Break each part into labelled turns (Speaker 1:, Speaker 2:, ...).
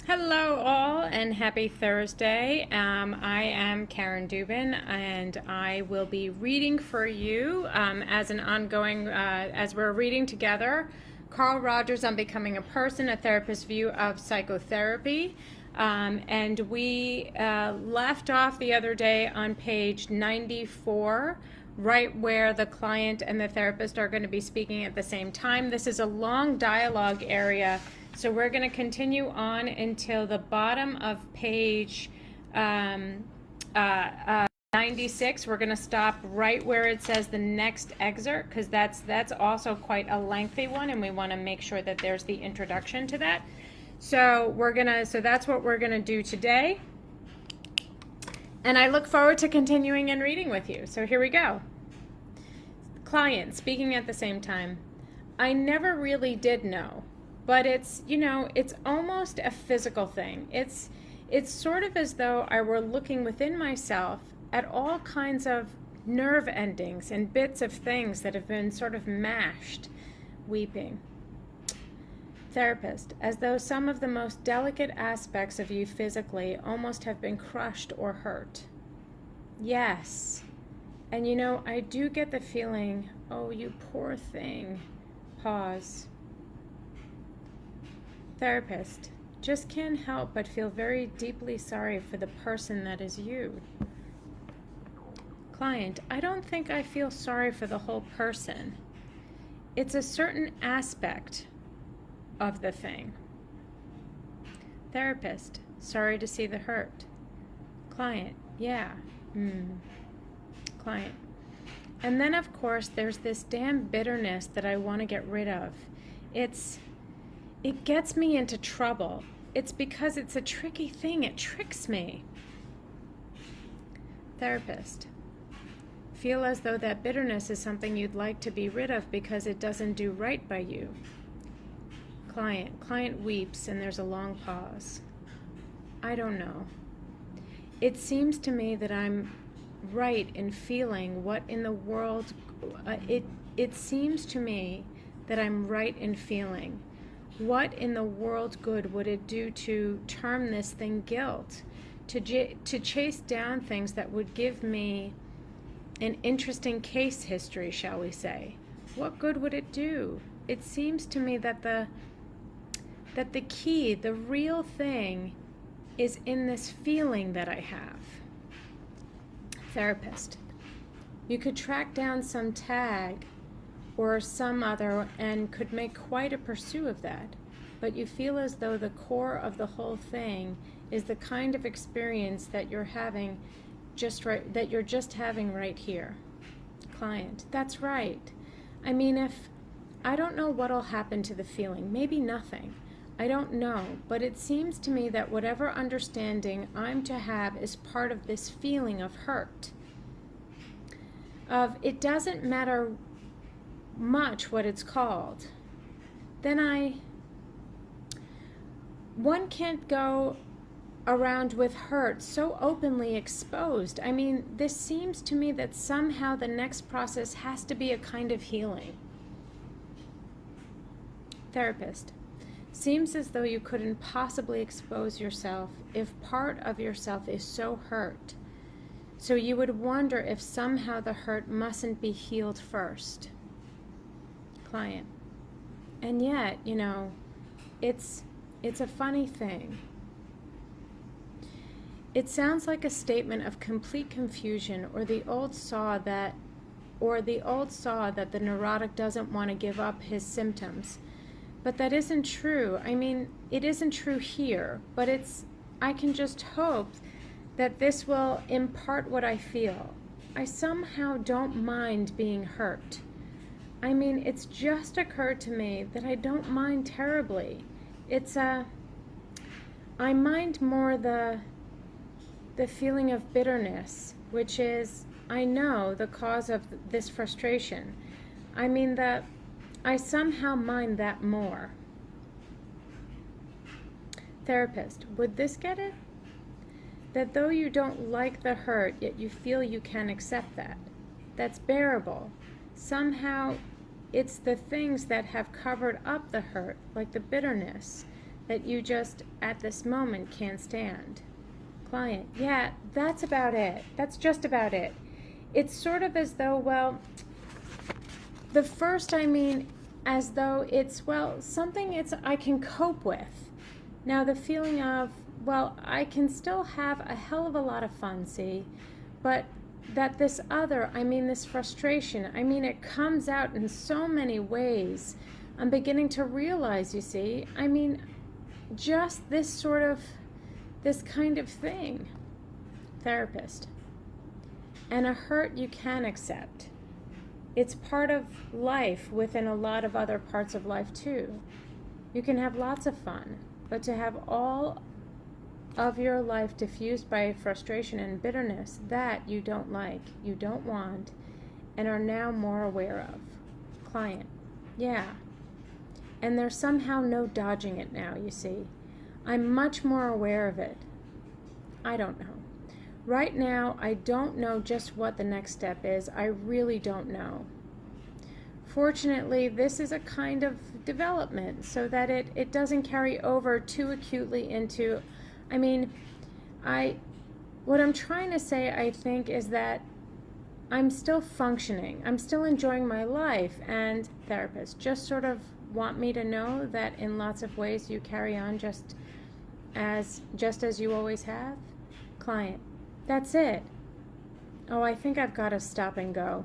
Speaker 1: Hello, all, and happy Thursday. I am Karen Dubin, and I will be reading for you as an ongoing, as we're reading together, Carl Rogers on Becoming a Person, a Therapist's View of Psychotherapy. And we left off the other day on page 94, right where the client and the therapist are going to be speaking at the same time. This is a long dialogue area, so we're going to continue on until the bottom of page 96. We're going to stop right where it says the next excerpt, because that's also quite a lengthy one, and we want to make sure that there's the introduction to that. So that's what we're gonna do today. And I look forward to continuing and reading with you. So here we go. Client speaking at the same time. I never really did know, but it's almost a physical thing. It's sort of as though I were looking within myself at all kinds of nerve endings and bits of things that have been sort of mashed, weeping. Therapist, as though some of the most delicate aspects of you physically almost have been crushed or hurt. Yes. And I do get the feeling, oh, you poor thing. Pause. Therapist, just can't help but feel very deeply sorry for the person that is you. Client, I don't think I feel sorry for the whole person. It's a certain aspect of the thing. Therapist, sorry to see the hurt. Client, yeah. Client. And then, of course, there's this damn bitterness that I want to get rid of. It gets me into trouble. It's because it's a tricky thing. It tricks me. Therapist, feel as though that bitterness is something you'd like to be rid of because it doesn't do right by you. Client weeps, and there's a long pause. I don't know. It seems to me that I'm right in feeling what in the world, it seems to me that I'm right in feeling what in the world good would it do to term this thing guilt, to chase down things that would give me an interesting case history, shall we say. What good would it do? It seems to me that the key, the real thing, is in this feeling that I have. Therapist, you could track down some tag or some other and could make quite a pursuit of that, but you feel as though the core of the whole thing is the kind of experience that you're having that you're just having right here. Client, that's right. I mean, I don't know what'll happen to the feeling, maybe nothing. I don't know, but it seems to me that whatever understanding I'm to have is part of this feeling of hurt. Of it doesn't matter much what it's called. Then one can't go around with hurt so openly exposed. I mean, this seems to me that somehow the next process has to be a kind of healing. Therapist, seems as though you couldn't possibly expose yourself if part of yourself is so hurt. So you would wonder if somehow the hurt mustn't be healed first. Client, and yet, it's a funny thing. It sounds like a statement of complete confusion, or the old saw that the neurotic doesn't want to give up his symptoms. But that isn't true. I mean, it isn't true here, but I can just hope that this will impart what I feel. I somehow don't mind being hurt. I mean, it's just occurred to me that I don't mind terribly. I mind more the feeling of bitterness, which is, I know, the cause of this frustration. I mean, I somehow mind that more. Therapist, would this get it? That though you don't like the hurt, yet you feel you can accept that. That's bearable. Somehow, it's the things that have covered up the hurt, like the bitterness, that you just at this moment can't stand. Client, yeah, that's about it. That's just about it. It's sort of as though, well, the first, as though it's, well, something I can cope with. Now the feeling of, well, I can still have a hell of a lot of fun, see, but that this other, this frustration, it comes out in so many ways. I'm beginning to realize, you see, just this kind of thing. Therapist. And a hurt you can accept. It's part of life within a lot of other parts of life too. You can have lots of fun, but to have all of your life diffused by frustration and bitterness that you don't like, you don't want, and are now more aware of. Client, yeah. And there's somehow no dodging it now, you see. I'm much more aware of it. I don't know. Right now, I don't know just what the next step is. I really don't know. Fortunately, this is a kind of development so that it doesn't carry over too acutely into, what I'm trying to say, I think, is that I'm still functioning. I'm still enjoying my life, and therapists just sort of want me to know that in lots of ways you carry on just as you always have. Client, that's it. Oh, I think I've got to stop and go.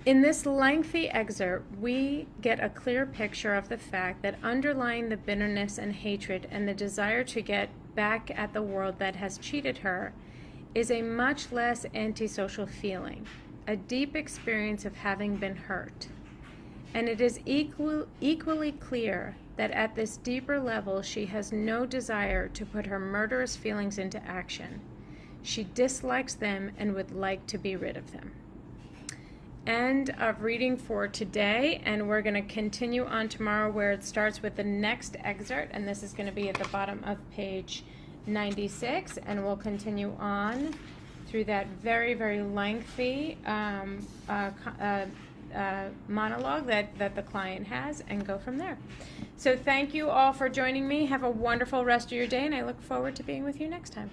Speaker 1: In this lengthy excerpt, we get a clear picture of the fact that underlying the bitterness and hatred and the desire to get back at the world that has cheated her is a much less antisocial feeling, a deep experience of having been hurt. And it is equally clear that at this deeper level, she has no desire to put her murderous feelings into action. She dislikes them and would like to be rid of them. End of reading for today, and we're going to continue on tomorrow where it starts with the next excerpt, and this is going to be at the bottom of page 96, and we'll continue on through that very, very lengthy monologue that the client has, and go from there. So thank you all for joining me. Have a wonderful rest of your day, and I look forward to being with you next time.